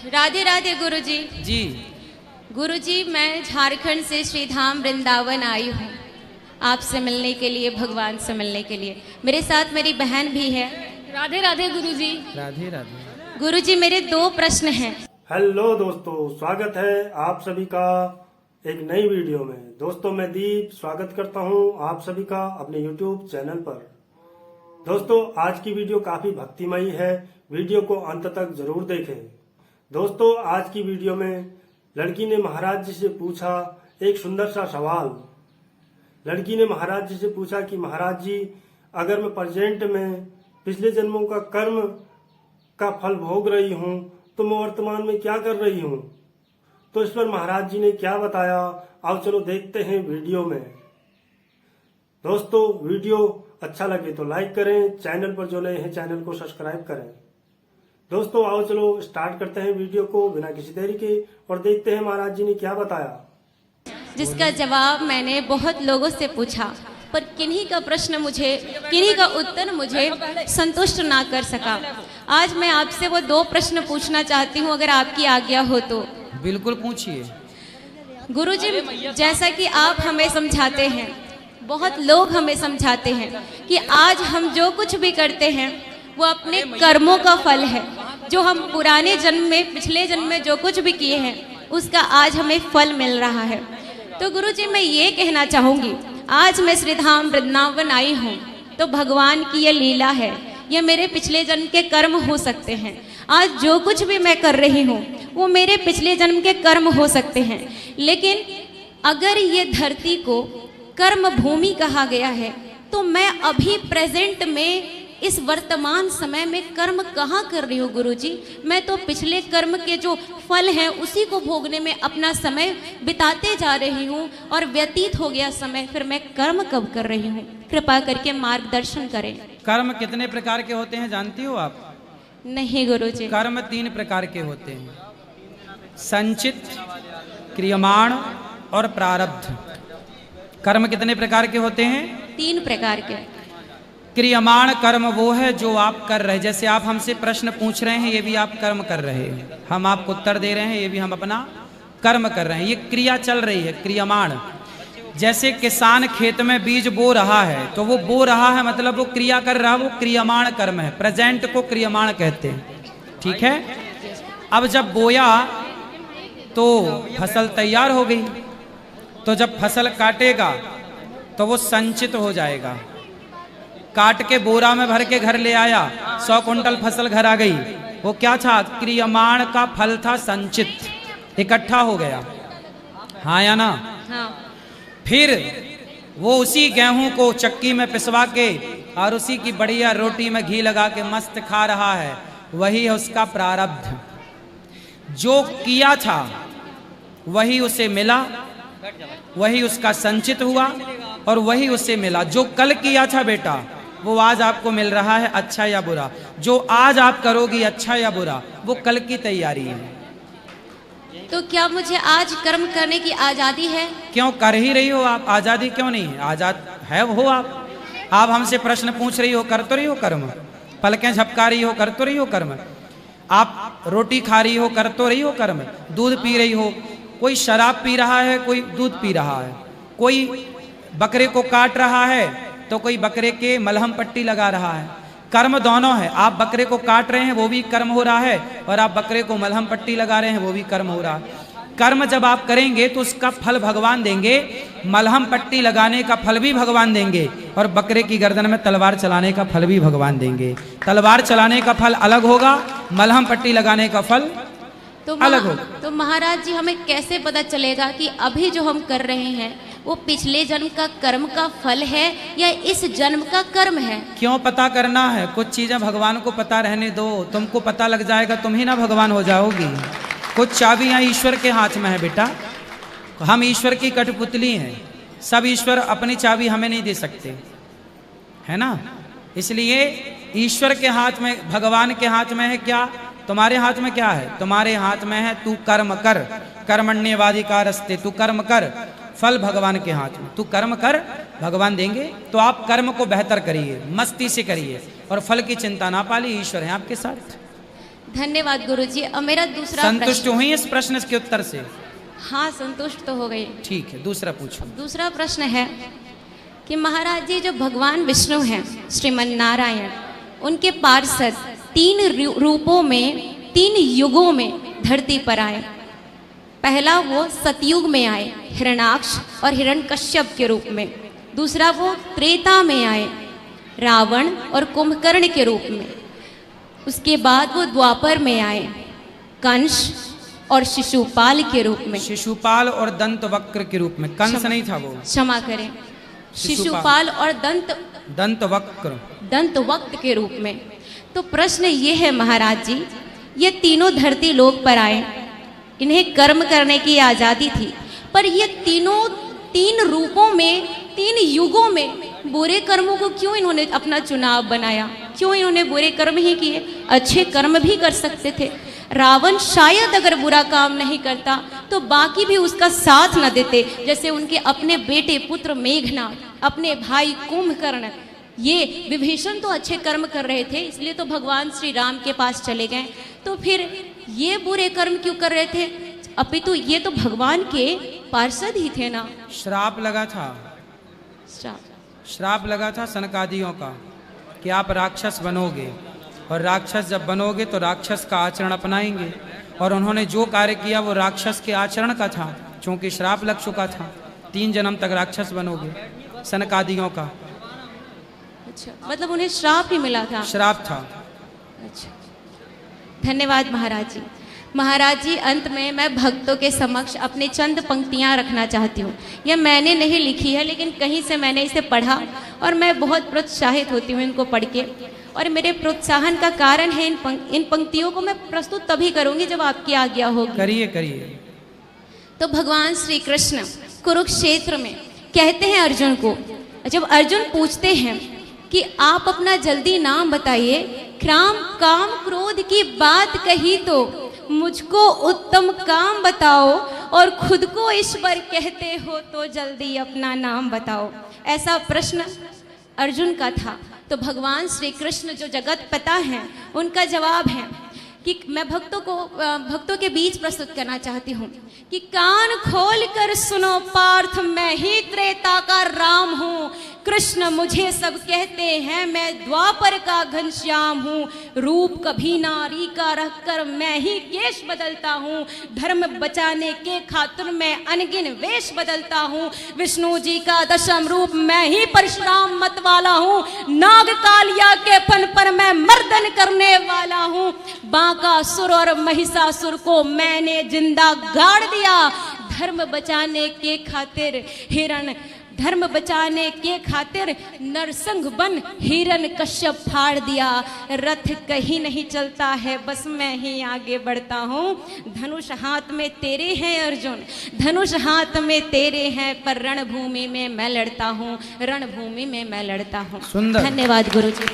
राधे राधे गुरुजी। जी गुरुजी, मैं झारखंड से श्रीधाम वृंदावन आई हूँ आपसे मिलने के लिए, भगवान से मिलने के लिए। मेरे साथ मेरी बहन भी है। राधे राधे गुरुजी। राधे राधे। गुरुजी, मेरे 2 प्रश्न हैं। हेलो दोस्तों, स्वागत है आप सभी का एक नई वीडियो में। दोस्तों, मैं दीप स्वागत करता हूं आप सभी का अपने YouTube चैनल पर। दोस्तों, आज की वीडियो काफी भक्तिमयी है, वीडियो को अंत तक जरूर देखें। दोस्तों, आज की वीडियो में लड़की ने महाराज जी से पूछा एक सुंदर सा सवाल। लड़की ने महाराज जी से पूछा कि महाराज जी, अगर मैं प्रेजेंट में पिछले जन्मों का कर्म का फल भोग रही हूँ तो मैं वर्तमान में क्या कर रही हूँ। तो इस पर महाराज जी ने क्या बताया, आओ चलो देखते हैं वीडियो में। दोस्तों, वीडियो अच्छा लगे तो लाइक करें, चैनल पर जो नए हैं चैनल को सब्सक्राइब करें। दोस्तों, आओ चलो स्टार्ट करते हैं वीडियो को बिना किसी देरी के और देखते हैं महाराज जी ने क्या बताया। जिसका जवाब मैंने बहुत लोगों से पूछा, पर किन्हीं का उत्तर मुझे संतुष्ट ना कर सका। आज मैं आपसे वो 2 प्रश्न पूछना चाहती हूँ, अगर आपकी आज्ञा हो तो। बिल्कुल पूछिए। गुरुजी, जैसा कि आप हमें समझाते हैं, बहुत लोग हमें समझाते हैं कि आज हम जो कुछ भी करते हैं वो अपने कर्मों का फल है। जो हम पुराने जन्म में, पिछले जन्म में जो कुछ भी किए हैं उसका आज हमें फल मिल रहा है। तो गुरुजी, मैं ये कहना चाहूँगी, आज मैं श्रीधाम वृंदावन आई हूँ तो भगवान की ये लीला है। ये मेरे पिछले जन्म के कर्म हो सकते हैं। आज जो कुछ भी मैं कर रही हूँ वो मेरे पिछले जन्म के कर्म हो सकते हैं। लेकिन अगर ये धरती को कर्म भूमि कहा गया है तो मैं अभी प्रेजेंट में, इस वर्तमान समय में कर्म कहाँ कर रही हूँ गुरुजी। मैं तो पिछले कर्म के जो फल हैं उसी को भोगने में अपना समय बिताते जा रही हूँ और व्यतीत हो गया समय, फिर मैं कर्म कब कर रही हूँ। कृपा करके मार्गदर्शन करें। कर्म कितने प्रकार के होते हैं जानती हो आप? नहीं गुरुजी। कर्म 3 प्रकार के होते हैं, संचित, क्रियमाण और प्रारब्ध। कर्म कितने प्रकार के होते हैं? 3 प्रकार के। क्रियमाण कर्म वो है जो आप कर रहे हैं। जैसे आप हमसे प्रश्न पूछ रहे हैं, ये भी आप कर्म कर रहे हैं। हम आपको उत्तर दे रहे हैं, ये भी हम अपना कर्म कर रहे हैं। ये क्रिया चल रही है, क्रियमाण। जैसे किसान खेत में बीज बो रहा है तो वो बो रहा है, मतलब वो क्रिया कर रहा है, वो क्रियमाण कर्म है। प्रेजेंट को क्रियमाण कहते हैं, ठीक है। अब जब बोया तो फसल तैयार हो गई, तो जब फसल काटेगा तो वो संचित हो जाएगा। काट के बोरा में भर के घर ले आया, 100 कुंटल फसल घर आ गई। वो क्या था? क्रियमाण का फल था, संचित, इकट्ठा हो गया। हाँ या ना? हाँ। फिर वो उसी गेहूं को चक्की में पिसवा के और उसी की बढ़िया रोटी में घी लगा के मस्त खा रहा है, वही है उसका प्रारब्ध। जो किया था वही उसे मिला, वही उसका संचित हुआ और वही उसे मिला। जो कल किया था बेटा, वो आज आपको मिल रहा है, अच्छा या बुरा। जो आज आप करोगी, अच्छा या बुरा, वो कल की तैयारी है। तो क्या मुझे आज कर्म करने की आजादी है? क्यों कर ही रही हो आप? आजादी क्यों नहीं है? आजाद है हो आप हमसे प्रश्न पूछ रही हो, कर तो रही हो कर्म। पलकें झपका रही हो, कर तो रही हो कर्म। आप रोटी खा रही हो, कर तो रही हो कर्म। दूध पी रही हो, कोई शराब पी रहा है, कोई दूध पी रहा है। कोई बकरे को काट रहा है तो कोई बकरे के मलहम पट्टी लगा रहा है। कर्म दोनों है। आप बकरे को काट रहे हैं, वो भी कर्म हो रहा है, और आप बकरे को मलहम पट्टी लगा रहे हैं, वो भी कर्म हो रहा है। कर्म जब आप करेंगे तो उसका फल भगवान देंगे। मलहम पट्टी लगाने का फल भी भगवान देंगे और बकरे की गर्दन में तलवार चलाने का फल भी भगवान देंगे। तलवार चलाने का फल अलग होगा, मलहम पट्टी लगाने का फल अलग होगा। तो महाराज जी, हमें कैसे पता चलेगा कि अभी जो हम कर रहे हैं वो पिछले जन्म का कर्म का फल है या इस जन्म का कर्म है? क्यों पता करना है? कुछ चीजें भगवान को पता रहने दो, तुमको पता लग जाएगा, तुम ही ना भगवान हो जाओगी। कुछ चाबियां ईश्वर के हाथ में है बेटा। हम ईश्वर की कठपुतली हैं। सब ईश्वर अपनी चाबी हमें नहीं दे सकते, है ना। इसलिए ईश्वर के हाथ में, भगवान के हाथ में है क्या? तुम्हारे हाथ में क्या है? तुम्हारे हाथ में है तू कर्म कर, कर्मण्येवाधिकारस्ते, तू कर्म कर। फल भगवान के हाथ में, तू कर्म कर, भगवान देंगे। तो आप कर्म को बेहतर करिए, मस्ती से करिए और फल की चिंता ना पालिए, ईश्वर है आपके साथ। धन्यवाद गुरुजी। अब मेरा दूसरा संतुष्ट प्रश्न। हुई इस प्रश्न के उत्तर से? हाँ, संतुष्ट तो हो गई। ठीक है, दूसरा पूछो। दूसरा प्रश्न है कि महाराज जी, जो भगवान विष्णु हैं, श्रीमन नारायण, उनके पार्षद 3 रूपों में 3 युगों में धरती पर आए। पहला वो सतयुग में आए हिरण्याक्ष और हिरण्यकश्यप के रूप में। दूसरा वो त्रेता में आए रावण और कुंभकर्ण के रूप में। उसके बाद वो द्वापर में आए कंस और शिशुपाल के रूप में। शिशुपाल और दंत वक्र के रूप में। कंस नहीं था वो, क्षमा करें, शिशुपाल और दंत वक्र के रूप में। तो प्रश्न ये है महाराज जी, ये तीनों धरती लोक पर आए, इन्हें कर्म करने की आजादी थी, पर ये तीनों 3 रूपों में 3 युगों में बुरे कर्मों को क्यों इन्होंने अपना चुनाव बनाया? क्यों इन्होंने बुरे कर्म ही किए? अच्छे कर्म भी कर सकते थे। रावण शायद अगर बुरा काम नहीं करता तो बाकी भी उसका साथ न देते, जैसे उनके अपने बेटे पुत्र मेघनाद, अपने भाई कुंभकर्ण, ये विभीषण तो अच्छे कर्म कर रहे थे, इसलिए तो भगवान श्री राम के पास चले गए। तो फिर ये बुरे कर्म क्यों कर रहे थे? अपितु ये तो भगवान के पार्षद ही थे ना। श्राप लगा था, श्राप लगा था सनकादियों का कि आप राक्षस बनोगे, और राक्षस जब बनोगे तो राक्षस का आचरण अपनाएंगे, और उन्होंने जो कार्य किया वो राक्षस के आचरण का था, क्योंकि श्राप लग चुका था 3 जन्म तक राक्षस बनोगे सनकादियों का। अच्छा, मतलब उन्हें श्राप ही मिला था? श्राप था। अच्छा, धन्यवाद महाराज जी। महाराज जी, अंत में मैं भक्तों के समक्ष अपनी चंद पंक्तियां रखना चाहती हूँ। यह मैंने नहीं लिखी है, लेकिन कहीं से मैंने इसे पढ़ा और मैं बहुत प्रोत्साहित होती हूँ इनको पढ़ के, और मेरे प्रोत्साहन का कारण है इन पंक्तियों को मैं प्रस्तुत तभी करूँगी जब आपकी आज्ञा होगी। करिए करिए। तो भगवान श्री कृष्ण कुरुक्षेत्र में कहते हैं अर्जुन को, जब अर्जुन पूछते हैं कि आप अपना जल्दी नाम बताइए, क्राम काम क्रोध की बात कही तो मुझको उत्तम काम बताओ, और खुद को ईश्वर कहते हो तो जल्दी अपना नाम बताओ। ऐसा प्रश्न अर्जुन का था। तो भगवान श्री कृष्ण जो जगत पिता हैं, उनका जवाब है कि मैं भक्तों के बीच प्रस्तुत करना चाहती हूँ कि कान खोल कर सुनो पार्थ, मैं ही त्रेता का राम हूँ। कृष्ण मुझे सब कहते हैं, मैं द्वापर का घनश्याम हूँ। रूप कभी नारी का रखकर मैं ही केश बदलता हूँ। धर्म बचाने के खातिर मैं अनगिन वेश बदलता हूँ। विष्णु जी का 10म रूप मैं ही परशुराम मत वाला हूँ। नाग कालिया के फन पर मैं मर्दन करने वाला हूँ। बांकासुर और महिषासुर को मैंने जिंदा गाड़ दिया। धर्म बचाने के खातिर नरसंग बन हिरण कश्यप फाड़ दिया। रथ कहीं नहीं चलता है, बस मैं ही आगे बढ़ता हूँ। धनुष हाथ में तेरे हैं अर्जुन, धनुष हाथ में तेरे हैं, पर रणभूमि में मैं लड़ता हूँ, रणभूमि में मैं लड़ता हूँ। सुंदर। धन्यवाद गुरुजी।